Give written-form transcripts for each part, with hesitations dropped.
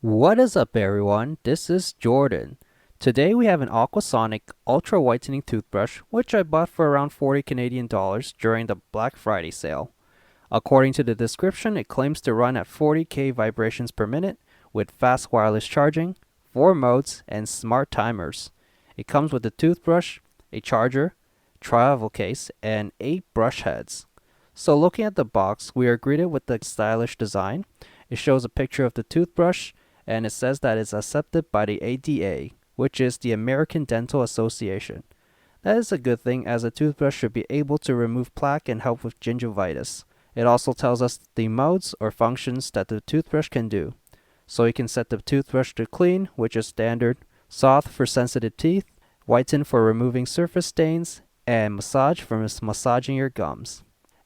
What is up everyone, this is Jordan. Today we have an AquaSonic Ultra Whitening Toothbrush which I bought for around 40 Canadian dollars during the Black Friday sale. According to the description, it claims to run at 40K vibrations per minute with fast wireless charging, 4 modes, and smart timers. It comes with a toothbrush, a charger, travel case, and 8 brush heads. So looking at the box, we are greeted with the stylish design. It shows a picture of the toothbrush and it says that it's accepted by the ADA, which is the American Dental Association. That is a good thing as a toothbrush should be able to remove plaque and help with gingivitis. It also tells us the modes or functions that the toothbrush can do. So you can set the toothbrush to clean, which is standard, soft for sensitive teeth, whiten for removing surface stains, and massage for massaging your gums.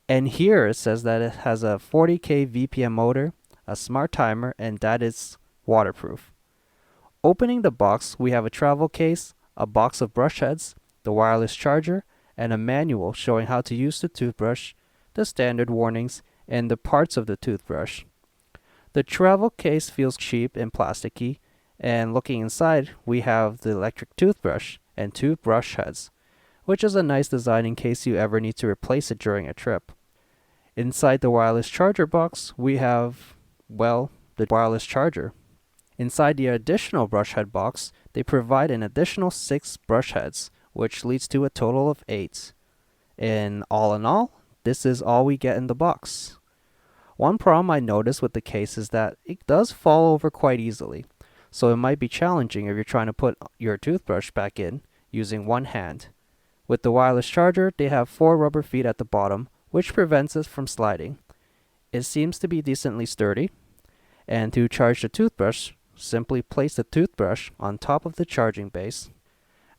And here it says that it has a 40K VPM motor, a smart timer, and that it's waterproof. Opening the box, we have a travel case, a box of brush heads, the wireless charger, and a manual showing how to use the toothbrush, the standard warnings, and the parts of the toothbrush. The travel case feels cheap and plasticky, and looking inside, we have the electric toothbrush and 2 brush heads, which is a nice design in case you ever need to replace it during a trip. Inside the wireless charger box, we have, well, the wireless charger. Inside the additional brush head box, they provide an additional 6 brush heads, which leads to a total of 8. And all in all, this is all we get in the box. One problem I noticed with the case is that it does fall over quite easily, so it might be challenging if you're trying to put your toothbrush back in using one hand. With the wireless charger, they have 4 rubber feet at the bottom, which prevents it from sliding. It seems to be decently sturdy, and to charge the toothbrush, simply place the toothbrush on top of the charging base.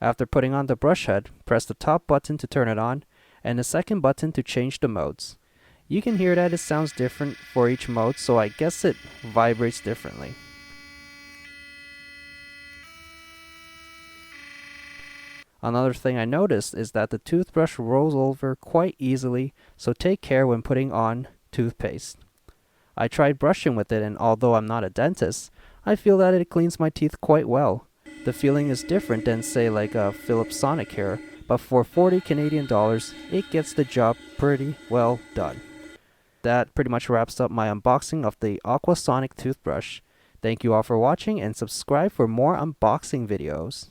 After putting on the brush head, press the top button to turn it on, and the second button to change the modes. You can hear that it sounds different for each mode, so I guess it vibrates differently. Another thing I noticed is that the toothbrush rolls over quite easily, so take care when putting on toothpaste. I tried brushing with it, and although I'm not a dentist, I feel that it cleans my teeth quite well. The feeling is different than say like a AquaSonic here, but for 40 Canadian dollars, it gets the job pretty well done. That pretty much wraps up my unboxing of the AquaSonic toothbrush. Thank you all for watching and subscribe for more unboxing videos.